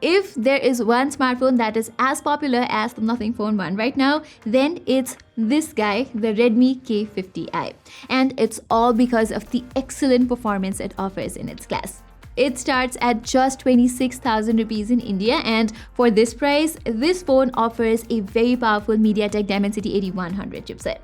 if there is one smartphone that is as popular as the Nothing Phone 1 right now, then it's this guy, the Redmi K50i. And it's all because of the excellent performance it offers in its class. It starts at just 26,000 rupees in India, and for this price, this phone offers a very powerful MediaTek Dimensity 8100 chipset.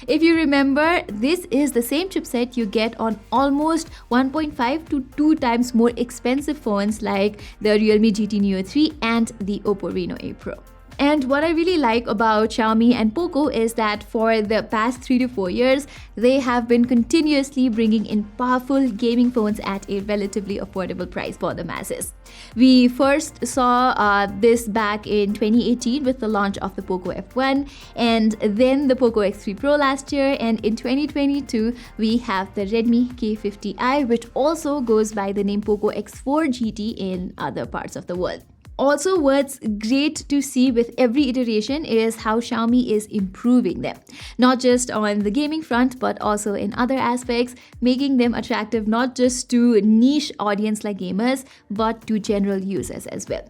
If you remember, this is the same chipset you get on almost 1.5 to 2 times more expensive phones like the Realme GT Neo 3 and the Oppo Reno 8 Pro. And what I really like about Xiaomi and Poco is that for the past 3 to 4 years, they have been continuously bringing in powerful gaming phones at a relatively affordable price for the masses. We first saw this back in 2018 with the launch of the Poco F1, and then the Poco X3 Pro last year, and in 2022 we have the Redmi K50i, which also goes by the name Poco X4 GT in other parts of the world. Also, what's great to see with every iteration is how Xiaomi is improving them, not just on the gaming front but also in other aspects, making them attractive not just to niche audience like gamers but to general users as well.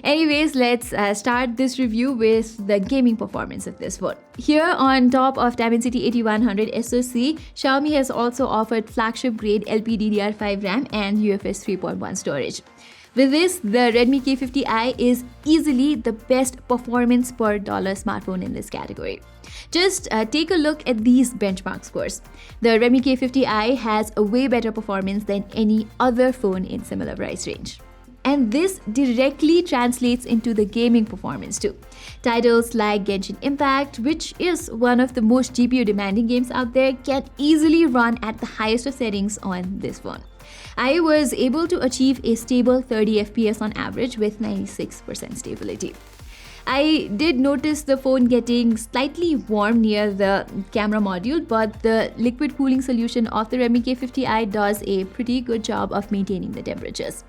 Anyways, let's start this review with the gaming performance of this phone. Here on top of Dimensity 8100 SoC, Xiaomi has also offered flagship grade LPDDR5 RAM and UFS 3.1 storage. With this, the Redmi K50i is easily the best performance per dollar smartphone in this category. Just take a look at these benchmark scores. The Redmi K50i has a way better performance than any other phone in similar price range. And this directly translates into the gaming performance too. Titles like Genshin Impact, which is one of the most GPU demanding games out there, can easily run at the highest of settings on this phone. I was able to achieve a stable 30 FPS on average with 96% stability. I did notice the phone getting slightly warm near the camera module, but the liquid cooling solution of the Redmi K50i does a pretty good job of maintaining the temperatures.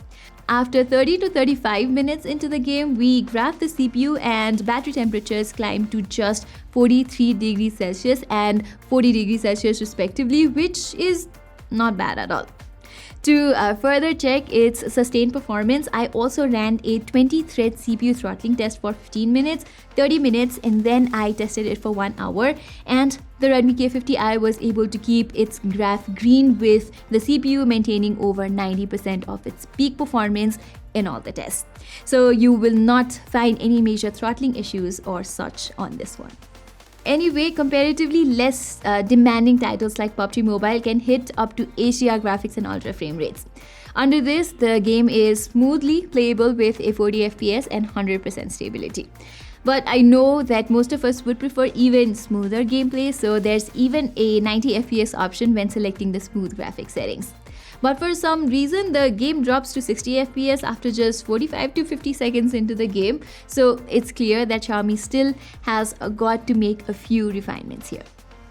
After 30 to 35 minutes into the game, we grabbed the CPU and battery temperatures climbed to just 43 degrees Celsius and 40 degrees Celsius respectively, which is not bad at all. To further check its sustained performance, I also ran a 20-thread CPU throttling test for 15 minutes, 30 minutes, and then I tested it for 1 hour. And the Redmi K50i was able to keep its graph green with the CPU maintaining over 90% of its peak performance in all the tests. So you will not find any major throttling issues or such on this one. Anyway, comparatively less demanding titles like PUBG Mobile can hit up to HDR graphics and ultra frame rates. Under this, the game is smoothly playable with a 40 FPS and 100% stability. But I know that most of us would prefer even smoother gameplay, so there's even a 90 FPS option when selecting the smooth graphics settings. But for some reason, the game drops to 60 FPS after just 45 to 50 seconds into the game, so it's clear that Xiaomi still has got to make a few refinements here.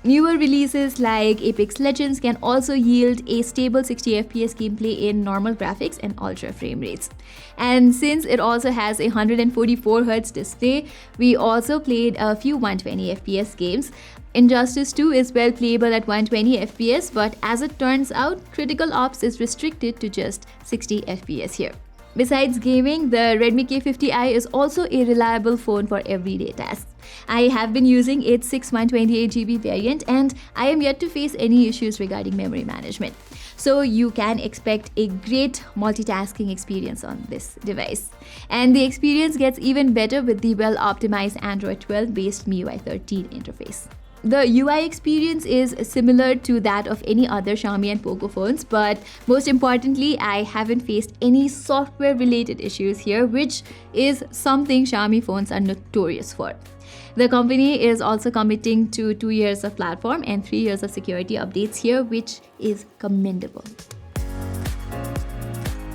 Newer releases like Apex Legends can also yield a stable 60 FPS gameplay in normal graphics and ultra frame rates. And since it also has a 144Hz display, we also played a few 120 FPS games. Injustice 2 is well playable at 120 FPS, but as it turns out, Critical Ops is restricted to just 60 FPS here. Besides gaming, the Redmi K50i is also a reliable phone for everyday tasks. I have been using its 6128GB variant and I am yet to face any issues regarding memory management. So you can expect a great multitasking experience on this device. And the experience gets even better with the well-optimized Android 12 based MIUI 13 interface. The UI experience is similar to that of any other Xiaomi and Poco phones, but most importantly, I haven't faced any software-related issues here, which is something Xiaomi phones are notorious for. The company is also committing to 2 years of platform and 3 years of security updates here, which is commendable.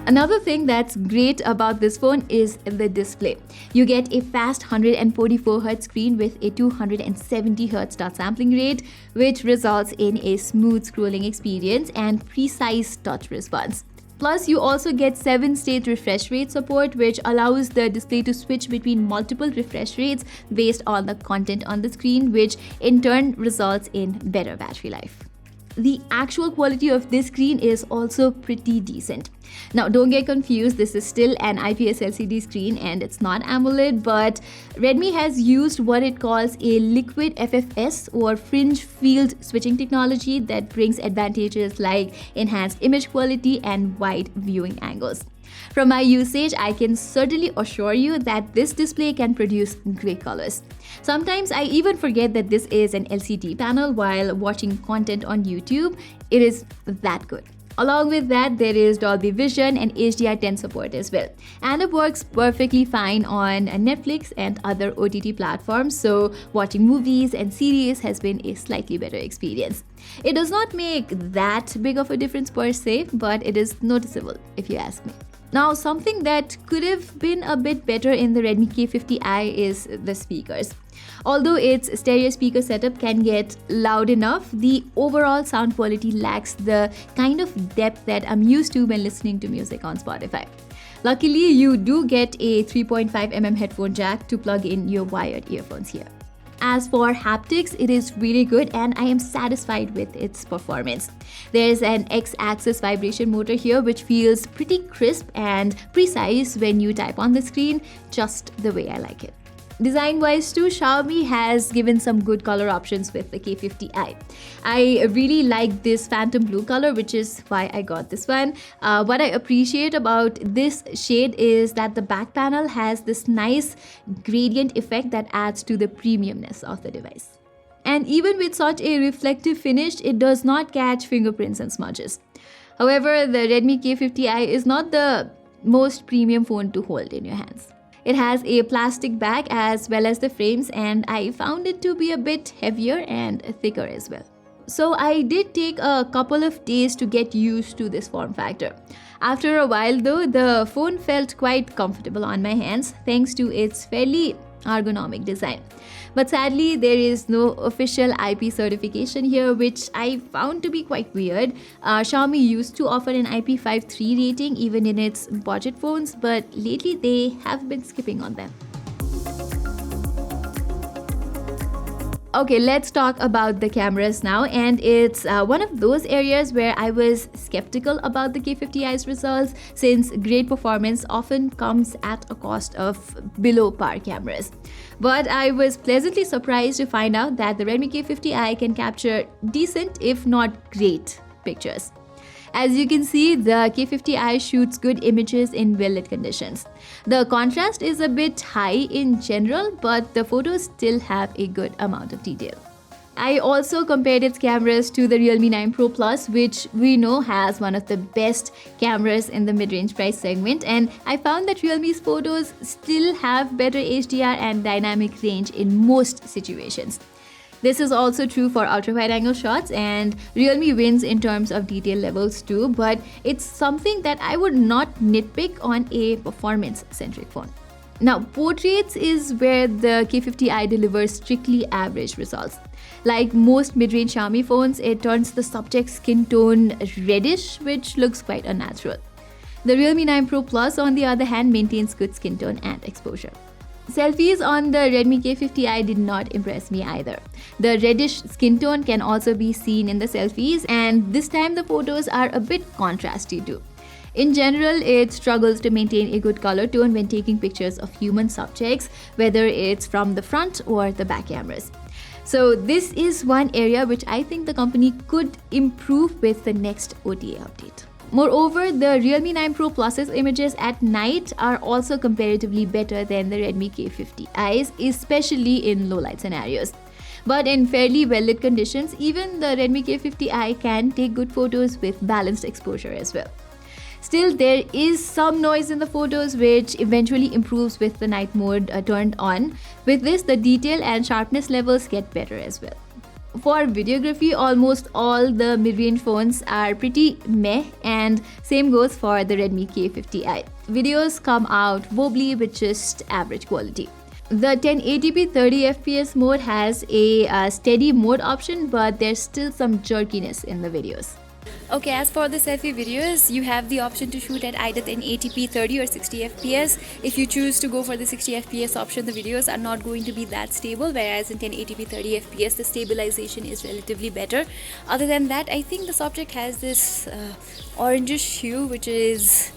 Another thing that's great about this phone is the display. You get a fast 144Hz screen with a 270Hz touch sampling rate, which results in a smooth scrolling experience and precise touch response. Plus, you also get 7-stage refresh rate support, which allows the display to switch between multiple refresh rates based on the content on the screen, which in turn results in better battery life. the actual quality of this screen is also pretty decent. Now, don't get confused, this is still an IPS LCD screen and it's not AMOLED, but Redmi has used what it calls a liquid FFS or fringe field switching technology that brings advantages like enhanced image quality and wide viewing angles. From my usage, I can certainly assure you that this display can produce great colors. Sometimes I even forget that this is an LCD panel while watching content on YouTube. It is that good. Along with that, there is Dolby Vision and HDR10 support as well. And it works perfectly fine on Netflix and other OTT platforms, so watching movies and series has been a slightly better experience. It does not make that big of a difference per se, but it is noticeable if you ask me. Now, something that could have been a bit better in the Redmi K50i is the speakers. Although its stereo speaker setup can get loud enough, the overall sound quality lacks the kind of depth that I'm used to when listening to music on Spotify. Luckily, you do get a 3.5mm headphone jack to plug in your wired earphones here. As for haptics, it is really good and I am satisfied with its performance. There's an X-axis vibration motor here which feels pretty crisp and precise when you type on the screen, just the way I like it. Design-wise too, Xiaomi has given some good color options with the K50i. I really like this phantom blue color, which is why I got this one. What I appreciate about this shade is that the back panel has this nice gradient effect that adds to the premiumness of the device. And even with such a reflective finish, it does not catch fingerprints and smudges. However, the Redmi K50i is not the most premium phone to hold in your hands. It has a plastic back as well as the frames, and I found it to be a bit heavier and thicker as well. So I did take a couple of days to get used to this form factor. After a while though, the phone felt quite comfortable on my hands thanks to its fairly ergonomic design. But sadly, there is no official IP certification here, which I found to be quite weird. Xiaomi used to offer an IP53 rating even in its budget phones, but lately they have been skipping on them. Okay, let's talk about the cameras now, and it's one of those areas where I was skeptical about the K50i's results since great performance often comes at a cost of below par cameras. But I was pleasantly surprised to find out that the Redmi K50i can capture decent if not great pictures. As you can see, the K50i shoots good images in well-lit conditions. The contrast is a bit high in general, but the photos still have a good amount of detail. I also compared its cameras to the Realme 9 Pro Plus, which we know has one of the best cameras in the mid-range price segment, and I found that Realme's photos still have better HDR and dynamic range in most situations. This is also true for ultra-wide-angle shots, and Realme wins in terms of detail levels too, but it's something that I would not nitpick on a performance-centric phone. Now, portraits is where the K50i delivers strictly average results. Like most mid-range Xiaomi phones, it turns the subject's skin tone reddish, which looks quite unnatural. The Realme 9 Pro Plus, on the other hand, maintains good skin tone and exposure. Selfies on the Redmi K50i did not impress me either. The reddish skin tone can also be seen in the selfies, and this time the photos are a bit contrasty too. In general, it struggles to maintain a good color tone when taking pictures of human subjects, whether it's from the front or the back cameras. So this is one area which I think the company could improve with the next OTA update. Moreover, the Realme 9 Pro Plus's images at night are also comparatively better than the Redmi K50i's, especially in low light scenarios. But in fairly well-lit conditions, even the Redmi K50i can take good photos with balanced exposure as well. Still, there is some noise in the photos which eventually improves with the night mode turned on. With this, the detail and sharpness levels get better as well. For videography, almost all the mid-range phones are pretty meh, and same goes for the Redmi K50i. Videos come out wobbly with just average quality. The 1080p 30fps mode has a steady mode option, but there's still some jerkiness in the videos. Okay, as for the selfie videos, you have the option to shoot at either 1080p 30 or 60 fps. If you choose to go for the 60 fps option, the videos are not going to be that stable, whereas in 1080p 30 fps the stabilization is relatively better. Other than that, I think the subject has this orangish hue, which is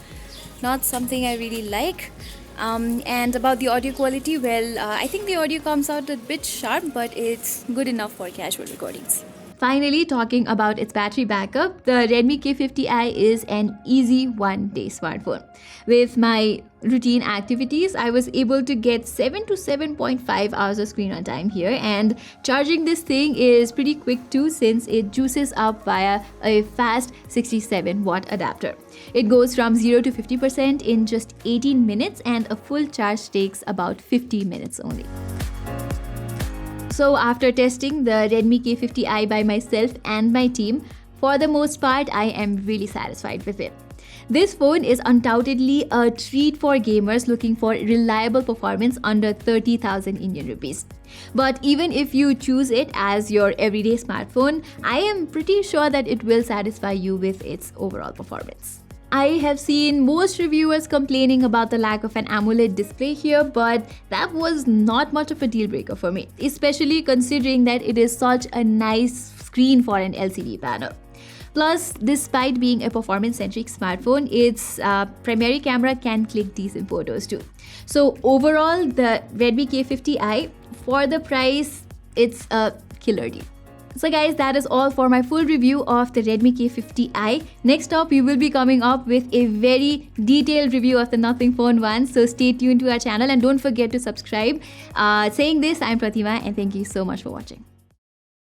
not something I really like. And about the audio quality, well, I think the audio comes out a bit sharp, but it's good enough for casual recordings. Finally, talking about its battery backup, the Redmi K50i is an easy one-day smartphone. With my routine activities, I was able to get 7 to 7.5 hours of screen on time here, and charging this thing is pretty quick too, since it juices up via a fast 67 watt adapter. It goes from 0 to 50% in just 18 minutes, and a full charge takes about 50 minutes only. So after testing the Redmi K50i by myself and my team, for the most part, I am really satisfied with it. This phone is undoubtedly a treat for gamers looking for reliable performance under 30,000 Indian rupees. But even if you choose it as your everyday smartphone, I am pretty sure that it will satisfy you with its overall performance. I have seen most reviewers complaining about the lack of an AMOLED display here, but that was not much of a deal breaker for me, especially considering that it is such a nice screen for an LCD panel. Plus, despite being a performance-centric smartphone, its primary camera can click decent photos too. So overall, the Redmi K50i, for the price, it's a killer deal. So guys, that is all for my full review of the Redmi K50i. Next up, we will be coming up with a very detailed review of the Nothing Phone 1. So stay tuned to our channel and don't forget to subscribe. Saying this, I'm Pratima and thank you so much for watching.